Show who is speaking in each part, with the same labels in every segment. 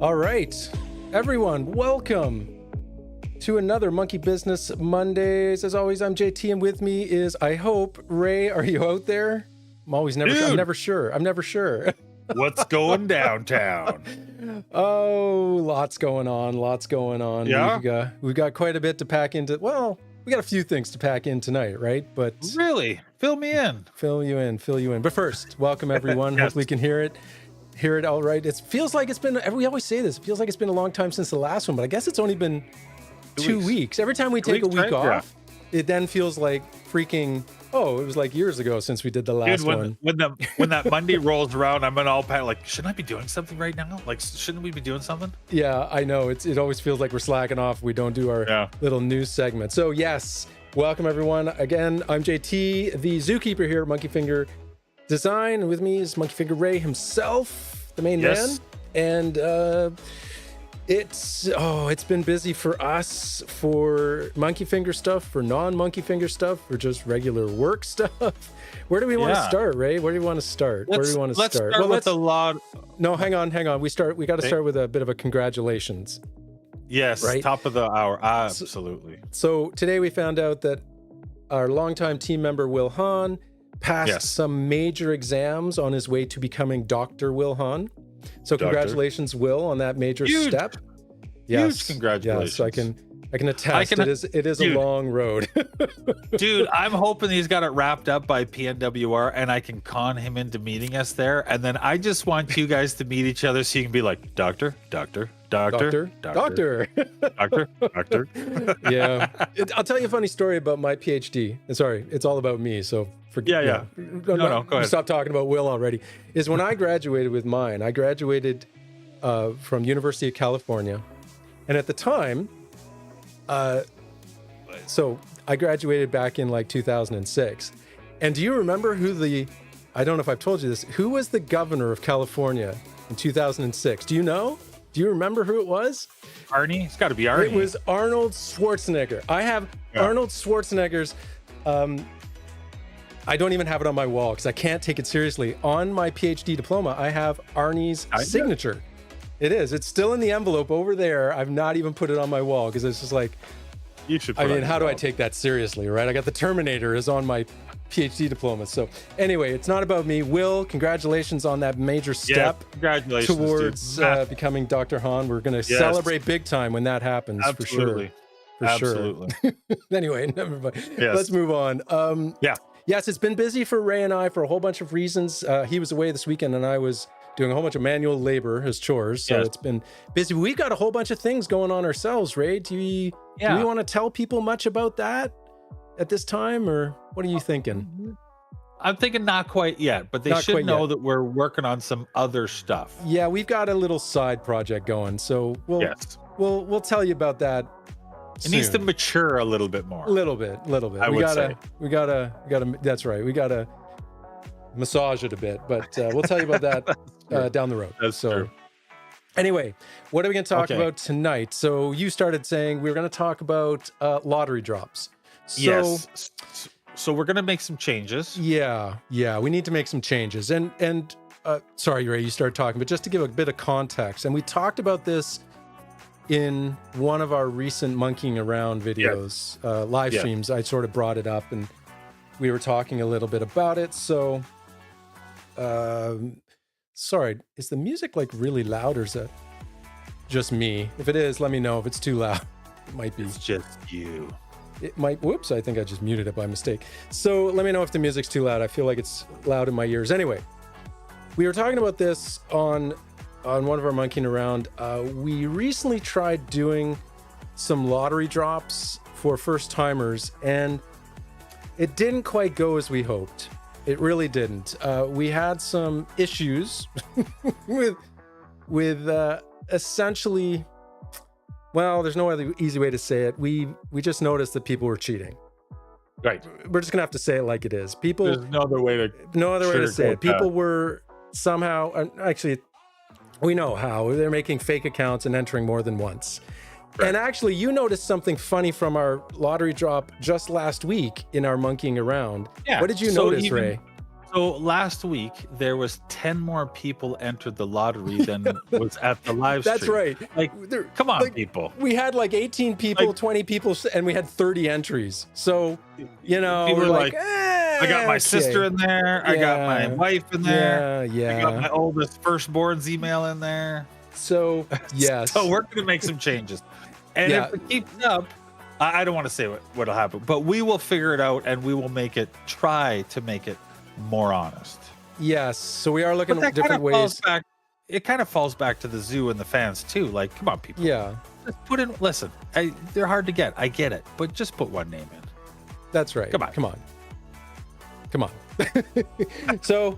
Speaker 1: All right, everyone, welcome to another Monkey Business Mondays. As always, I'm JT, and with me is, I hope, Ray. Are you out there? I'm never sure.
Speaker 2: What's going downtown?
Speaker 1: Oh, lots going on.
Speaker 2: Yeah?
Speaker 1: We've got quite a bit to pack into. Well, we got a few things to pack in tonight, right? But
Speaker 2: Really? Fill me in.
Speaker 1: Fill you in. But first, welcome everyone.
Speaker 2: Yes.
Speaker 1: Hopefully you can hear it all right. It feels like it's been, we always say this, it feels like it's been a long time since the last one, but I guess it's only been 2 weeks. Every time we take a week off, it then feels like freaking, it was like years ago since we did the last one.
Speaker 2: When that Monday rolls around, I'm in all pack, like, shouldn't I be doing something right now? Like, shouldn't we be doing something?
Speaker 1: Yeah, I know. It always feels like we're slacking off. We don't do our little news segment. So yes, welcome everyone. Again, I'm JT, the zookeeper here at MonkeyfingeR Design. With me is MonkeyfingeR Ray himself, the main man. And it's been busy for us, for MonkeyfingeR stuff, for non-MonkeyfingeR stuff, for just regular work stuff. Where do we want to start, Ray? Where do you want to start?
Speaker 2: Let's start with a lot.
Speaker 1: No, hang on. We got to start with a bit of a congratulations.
Speaker 2: Yes, right? Top of the hour. Absolutely.
Speaker 1: So today we found out that our longtime team member, Will Hahn, passed some major exams on his way to becoming Dr. Will Hahn. So congratulations, Will, on that major step. Yes,
Speaker 2: huge congratulations.
Speaker 1: Yes, I can attest. It is a long road.
Speaker 2: Dude, I'm hoping he's got it wrapped up by PNWR and I can con him into meeting us there. And then I just want you guys to meet each other so you can be like, doctor.
Speaker 1: Yeah. I'll tell you a funny story about my PhD. Sorry, it's all about me, so forget.
Speaker 2: Yeah. No, go ahead.
Speaker 1: Stop talking about Will already. Is when I graduated with mine, I graduated from University of California. And at the time, so I graduated back in like 2006. And do you remember I don't know if I've told you this, who was the governor of California in 2006? Do you know? Do you remember who it was?
Speaker 2: Arnie? It's got to be Arnie.
Speaker 1: It was Arnold Schwarzenegger. I have Arnold Schwarzenegger's, I don't even have it on my wall because I can't take it seriously. On my PhD diploma, I have Arnie's signature. It is. It's still in the envelope over there. I've not even put it on my wall because it's just like,
Speaker 2: you should.
Speaker 1: How do I take that seriously, right? I got the Terminator is on my PhD diploma. So anyway, it's not about me. Will, congratulations on that major step towards becoming Dr. Hahn. We're going to celebrate big time when that happens.
Speaker 2: Absolutely.
Speaker 1: For sure. Anyway, never mind. Let's move on. Yes, it's been busy for Ray and I for a whole bunch of reasons. He was away this weekend and I was doing a whole bunch of manual labor, his chores. So it's been busy. We've got a whole bunch of things going on ourselves, Ray. Do we want to tell people much about that at this time, or what are you thinking?
Speaker 2: I'm thinking not quite yet, but they should know that we're working on some other stuff.
Speaker 1: Yeah, we've got a little side project going, so we'll tell you about that.
Speaker 2: It needs to mature a little bit more.
Speaker 1: A little bit. We gotta. That's right. We gotta massage it a bit, but we'll tell you about that down the road.
Speaker 2: That's true.
Speaker 1: Anyway, what are we going to talk about tonight? So you started saying we were going to talk about lottery drops.
Speaker 2: So we're going to make some changes.
Speaker 1: Yeah, we need to make some changes. And sorry, Ray, you started talking, but just to give a bit of context, and we talked about this in one of our recent monkeying around videos, live streams. I sort of brought it up and we were talking a little bit about it. So, sorry, is the music like really loud or is that just me? If it is, let me know. If it's too loud, it might be.
Speaker 2: It's just you.
Speaker 1: It might, whoops, I think I just muted it by mistake. So let me know if the music's too loud. I feel like it's loud in my ears. Anyway, we were talking about this on one of our monkeying around. We recently tried doing some lottery drops for first timers and it didn't quite go as we hoped. It really didn't. We had some issues with essentially, well, there's no other easy way to say it. We just noticed that people were cheating.
Speaker 2: Right.
Speaker 1: We're just gonna have to say it like it is. People.
Speaker 2: There's no other way to
Speaker 1: say it. People were somehow, actually, we know how. They're making fake accounts and entering more than once. Right. And actually, you noticed something funny from our lottery drop just last week in our monkeying around.
Speaker 2: Yeah.
Speaker 1: What did you notice, Ray?
Speaker 2: So last week there was 10 more people entered the lottery than was at the live stream.
Speaker 1: That's right.
Speaker 2: Like, come on, people.
Speaker 1: We had like 18 people,
Speaker 2: Like,
Speaker 1: 20 people, and we had 30 entries. So, you know,
Speaker 2: people
Speaker 1: we're
Speaker 2: are
Speaker 1: like,
Speaker 2: I got my sister in there. I got my wife in there.
Speaker 1: Yeah.
Speaker 2: I got my oldest firstborn's email in there.
Speaker 1: So, yes.
Speaker 2: So we're going to make some changes. And if it keeps up, I don't want to say what'll happen, but we will figure it out and we will try to make it more honest.
Speaker 1: Yes. So we are looking at different ways.
Speaker 2: It kind of falls back to the zoo and the fans too. Like, come on, people.
Speaker 1: Yeah.
Speaker 2: Just put in, listen, they're hard to get. I get it, but just put one name in.
Speaker 1: That's right. Come on. So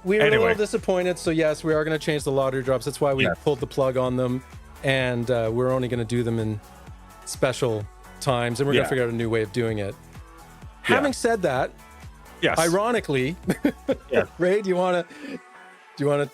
Speaker 1: we were a little disappointed. So yes, we are going to change the lottery drops. That's why we pulled the plug on them. And we're only going to do them in special times. And we're going to figure out a new way of doing it. Having said that, ironically, Ray, do you want to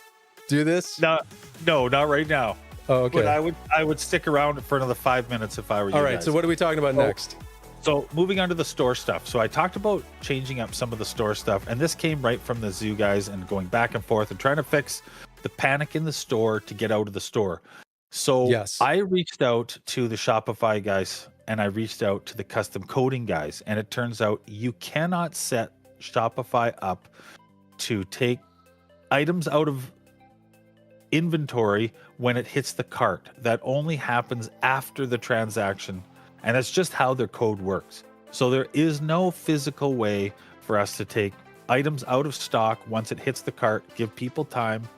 Speaker 1: do this?
Speaker 2: No, not right now.
Speaker 1: Oh, okay.
Speaker 2: But I would stick around for another 5 minutes if I were you.
Speaker 1: All right. So what are we talking about next?
Speaker 2: So moving on to the store stuff. So I talked about changing up some of the store stuff, and this came right from the zoo guys and going back and forth and trying to fix the panic in the store to get out of the store. So I reached out to the Shopify guys and I reached out to the custom coding guys, and it turns out you cannot set Shopify up to take items out of inventory when it hits the cart. That only happens after the transaction, and that's just how their code works. So there is no physical way for us to take items out of stock once it hits the cart, give people time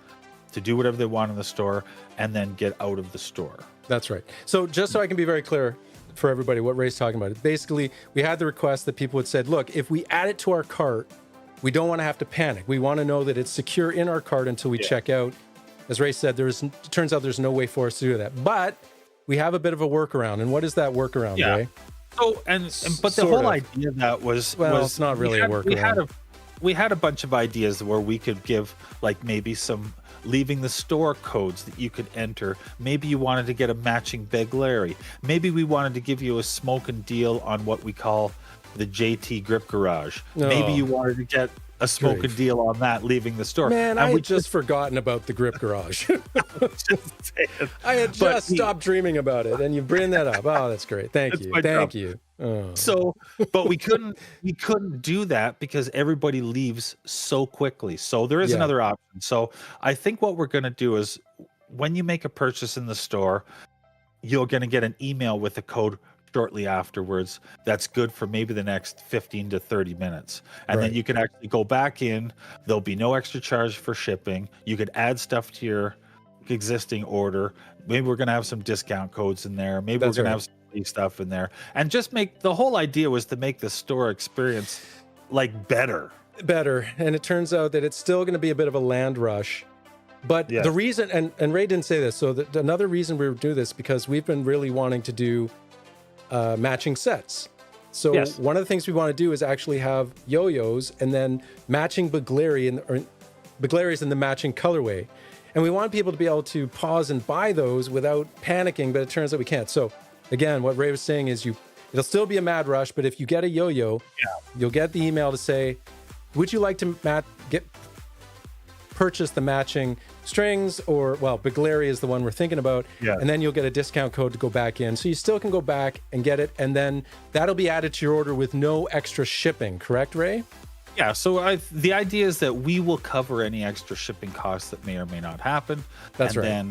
Speaker 2: to do whatever they want in the store, and then get out of the store.
Speaker 1: That's right. So just so I can be very clear for everybody what Ray's talking about, basically we had the request that people had said, look, if we add it to our cart, we don't want to have to panic. We want to know that it's secure in our cart until we check out. As Ray said, it turns out there's no way for us to do that. But we have a bit of a workaround. And what is that workaround, Ray?
Speaker 2: So but the whole idea of that was
Speaker 1: it's not really a workaround.
Speaker 2: We had a bunch of ideas where we could give, like, maybe some leaving the store codes that you could enter. Maybe you wanted to get a matching Begleri. Maybe we wanted to give you a smoking deal on what we call the JT Grip Garage. Maybe you wanted to get a smoking deal on that leaving the store.
Speaker 1: Man, I had just forgotten about the Grip Garage. I had just stopped dreaming about it, and you bring that up. Oh, that's great. Thank you. Oh.
Speaker 2: So, but we couldn't do that because everybody leaves so quickly. So there is another option. So I think what we're going to do is when you make a purchase in the store, you're going to get an email with a code shortly afterwards that's good for maybe the next 15 to 30 minutes, and then you can actually go back in. There'll be no extra charge for shipping. You could add stuff to your existing order. Maybe we're going to have some discount codes in there. Maybe we're going to have some free stuff in there, and just make the whole idea was to make the store experience like better.
Speaker 1: And it turns out that it's still going to be a bit of a land rush. But the reason, and Ray didn't say this, so another reason we would do this, because we've been really wanting to do matching sets. So one of the things we want to do is actually have yo-yos and then matching Begleris in the matching colorway. And we want people to be able to pause and buy those without panicking, but it turns out we can't. So again, what Ray was saying is it'll still be a mad rush, but if you get a yo-yo, you'll get the email to say, would you like to purchase the matching strings, or Begleri is the one we're thinking about, and then you'll get a discount code to go back in, so you still can go back and get it, and then that'll be added to your order with no extra shipping. Correct, Ray?
Speaker 2: Yeah. So the idea is that we will cover any extra shipping costs that may or may not happen.
Speaker 1: That's right.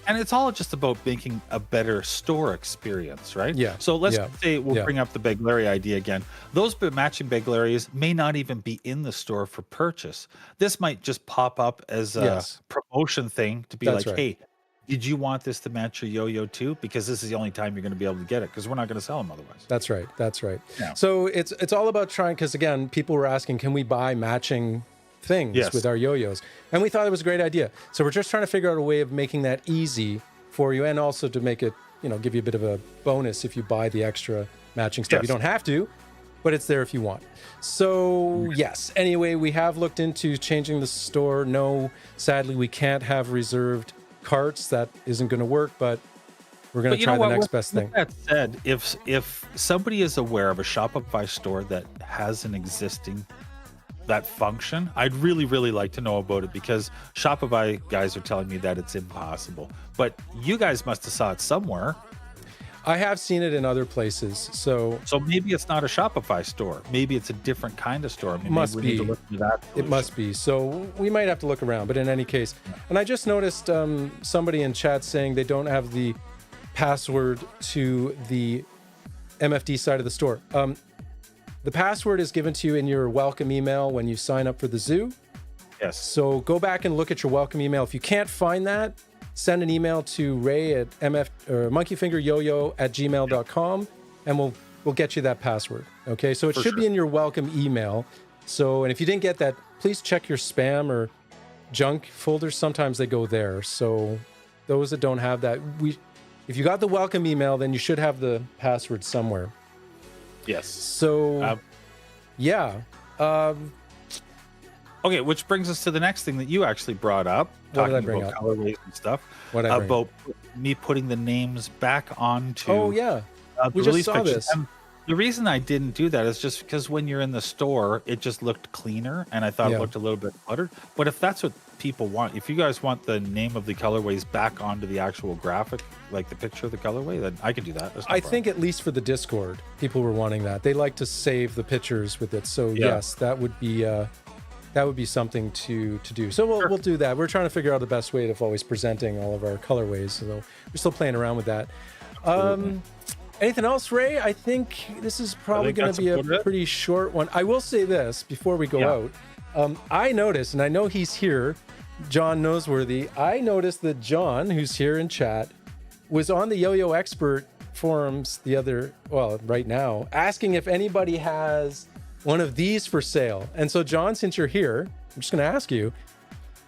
Speaker 2: And it's all just about making a better store experience, right?
Speaker 1: Yeah.
Speaker 2: So let's say we'll bring up the Begleri idea again. Those matching Begleris may not even be in the store for purchase. This might just pop up as a promotion thing to be hey, did you want this to match your yo-yo too? Because this is the only time you're going to be able to get it, because we're not going to sell them otherwise. That's right.
Speaker 1: Yeah. So it's all about trying, because again, people were asking, can we buy matching things with our yo-yos? And we thought it was a great idea. So we're just trying to figure out a way of making that easy for you, and also to make it, give you a bit of a bonus if you buy the extra matching stuff. You don't have to, but it's there if you want. So yes, anyway, we have looked into changing the store. No, sadly, we can't have reserved carts. That isn't going to work, but we're going to try the next best thing.
Speaker 2: That said, if somebody is aware of a Shopify store that has an existing that function, I'd really, really like to know about it, because Shopify guys are telling me that it's impossible. But you guys must have saw it somewhere.
Speaker 1: I have seen it in other places. So
Speaker 2: maybe it's not a Shopify store. Maybe it's a different kind of store. Maybe
Speaker 1: must
Speaker 2: we
Speaker 1: be.
Speaker 2: need to look into that
Speaker 1: It must be. So we might have to look around. But in any case, and I just noticed somebody in chat saying they don't have the password to the MFD side of the store. The password is given to you in your welcome email when you sign up for the zoo.
Speaker 2: Yes.
Speaker 1: So go back and look at your welcome email. If you can't find that, send an email to Ray at monkeyfingeryoyo@gmail.com, and we'll get you that password. Okay, so it should be in your welcome email. So, and if you didn't get that, please check your spam or junk folders. Sometimes they go there. So those that don't have that, if you got the welcome email, then you should have the password somewhere.
Speaker 2: Yes.
Speaker 1: So, yeah.
Speaker 2: Okay, which brings us to the next thing that you actually brought up, talking about colorways and stuff. About me putting the names back onto.
Speaker 1: Oh yeah,
Speaker 2: we just saw this. And the reason I didn't do that is just because when you're in the store, it just looked cleaner, and I thought it looked a little bit cluttered. But if that's what people want, if you guys want the name of the colorways back onto the actual graphic, like the picture of the colorway, then I can do that.
Speaker 1: I think at least for the Discord, people were wanting that. They like to save the pictures with it. So yes, that would be something to do. So we'll do that. We're trying to figure out the best way of always presenting all of our colorways. So we're still playing around with that. Anything else, Ray? I think this is probably going to be a pretty short one. I will say this before we go out. I noticed, and I know he's here, John Noseworthy. I noticed that John, who's here in chat, was on the Yo-Yo Expert forums right now, asking if anybody has one of these for sale. And so, John, since you're here, I'm just going to ask you,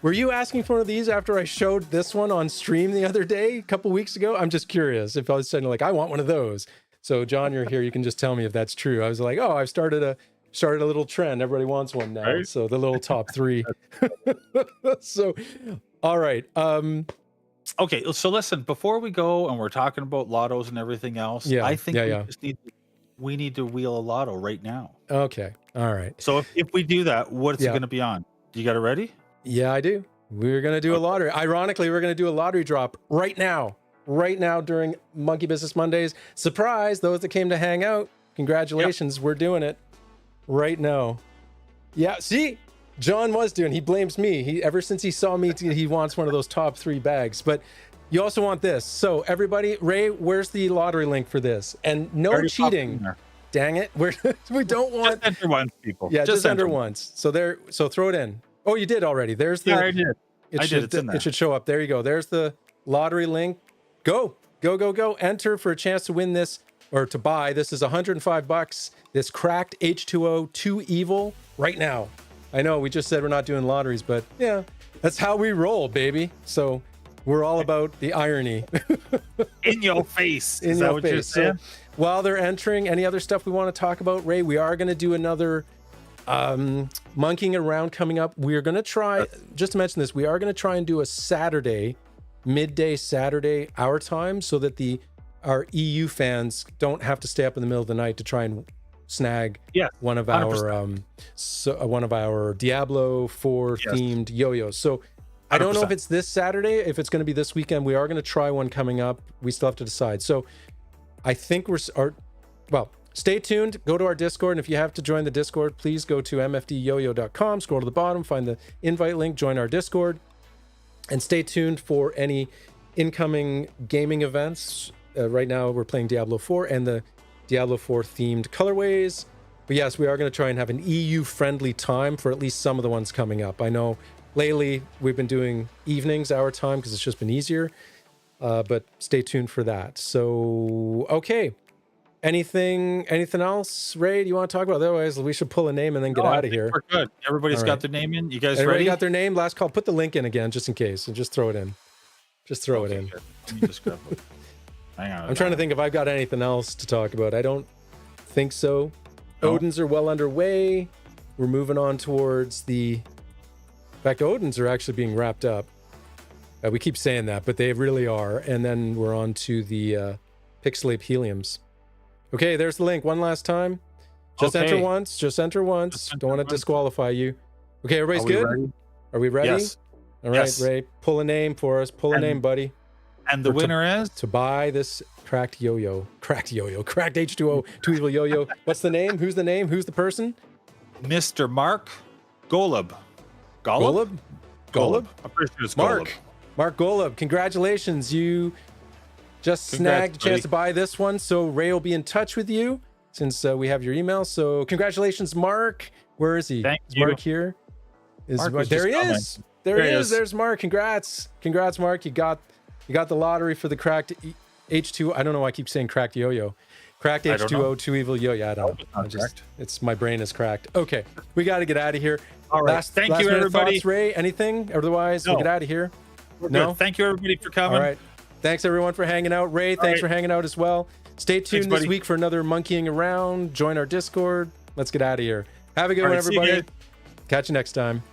Speaker 1: were you asking for one of these after I showed this one on stream the other day, a couple weeks ago? I'm just curious if I was saying like, I want one of those. So, John, you're here. You can just tell me if that's true. I was like, oh, I've started a little trend. Everybody wants one now. Right? So the little top three. So, all right.
Speaker 2: Okay. So listen, before we go and we're talking about lottos and everything else, I think we need to wheel a lotto right now.
Speaker 1: Okay. All right.
Speaker 2: So if we do that, what's it going to be on? You got it ready?
Speaker 1: Yeah, I do. We're going to do a lottery. Ironically, we're going to do a lottery drop right now during Monkey Business Mondays. Surprise, those that came to hang out. Congratulations. We're doing it right now. Yeah. See, John was doing, he blames me. Ever since he saw me, he wants one of those top 3 bags, but you also want this. So everybody, Ray, where's the lottery link for this? And no cheating. Dang it. We don't want.
Speaker 2: Just enter once, people.
Speaker 1: Yeah, just enter once. So throw it in. Oh, you did already. There's the.
Speaker 2: Yeah, I did.
Speaker 1: It should show up. There you go. There's the lottery link. Go. Enter for a chance to win this or to buy. This is $105. This cracked H2O 2 Evil right now. I know we just said we're not doing lotteries, but yeah, that's how we roll, baby. So we're all about the irony.
Speaker 2: In your face. Is that what you're saying?
Speaker 1: So, while they're entering, any other stuff we want to talk about, Ray? We are going to do another monkeying around coming up. We're going to try, just to mention this, we are going to try and do a Saturday, midday Saturday, our time, so that our EU fans don't have to stay up in the middle of the night to try and snag one of our Diablo 4 themed yo-yos. So I don't know if it's this Saturday, if it's going to be this weekend. We are going to try one coming up. We still have to decide. So I think stay tuned. Go to our Discord. And if you have to join the Discord, please go to mfdyoyo.com, scroll to the bottom, find the invite link, join our Discord, and stay tuned for any incoming gaming events. Right now we're playing Diablo 4 and the Diablo 4 themed colorways. But yes, we are going to try and have an EU friendly time for at least some of the ones coming up. I know lately we've been doing evenings, our time, because it's just been easier. But stay tuned for that. So, okay. Anything else, Ray, do you want to talk about? Otherwise, we should pull a name and then get out of here.
Speaker 2: We're good. Everybody's got their name in. You guys ready?
Speaker 1: Everybody got their name? Last call. Put the link in again, just in case, and just throw it in. Just throw it in.
Speaker 2: Good. Let me just grab it. Hang on.
Speaker 1: I'm trying to think if I've got anything else to talk about. I don't think so. No. Odins are well underway. We're moving on towards the... In fact, Odins are actually being wrapped up. We keep saying that, but they really are. And then we're on to the Pixelape Heliums. Okay, there's the link one last time. Just enter
Speaker 2: Okay.
Speaker 1: once. Just enter once.
Speaker 2: Just enter
Speaker 1: Don't want to
Speaker 2: once.
Speaker 1: disqualify you. Okay, everybody's
Speaker 2: Are we
Speaker 1: good?
Speaker 2: ready?
Speaker 1: Are we ready?
Speaker 2: Yes.
Speaker 1: All right,
Speaker 2: Yes.
Speaker 1: Ray, pull a name for us. Pull a
Speaker 2: And-
Speaker 1: name, buddy.
Speaker 2: And the
Speaker 1: For
Speaker 2: winner is
Speaker 1: To buy this cracked yo-yo. Cracked yo-yo. Cracked H2O. Two evil yo-yo. What's the name? Who's the name? Who's the person?
Speaker 2: Mr. Mark Golub.
Speaker 1: Golub? Golub?
Speaker 2: I'm pretty sure it's
Speaker 1: Mark.
Speaker 2: Golub.
Speaker 1: Mark Golub. Congratulations. You just snagged a
Speaker 2: Congrats,
Speaker 1: chance to buy this one. So Ray will be in touch with you since we have your email. So congratulations, Mark. Where is he?
Speaker 2: Thank
Speaker 1: Is
Speaker 2: you.
Speaker 1: Mark here?
Speaker 2: Mark was
Speaker 1: There he
Speaker 2: just
Speaker 1: is. There he is. There's Mark. Congrats. Congrats, Mark. You got the lottery for the cracked H2. I don't know why I keep saying cracked yo-yo. Cracked
Speaker 2: I don't know.
Speaker 1: H2O, two evil yo-yo. I don't know.
Speaker 2: it's not correct.
Speaker 1: It's my brain is cracked. Okay, we got to get out of here.
Speaker 2: All right. Thank you,
Speaker 1: minute
Speaker 2: everybody.
Speaker 1: Thoughts, Ray? Anything? Otherwise, we'll
Speaker 2: No.
Speaker 1: get out of here.
Speaker 2: We're
Speaker 1: No?
Speaker 2: good. Thank you, everybody, for coming.
Speaker 1: All right. Thanks everyone for hanging out. Ray, thanks for hanging out as well. Stay tuned this
Speaker 2: buddy.
Speaker 1: week for another monkeying around. Join our Discord. Let's get out of here. Have a good
Speaker 2: All
Speaker 1: one,
Speaker 2: right, see you
Speaker 1: everybody.
Speaker 2: guys.
Speaker 1: Catch you next time.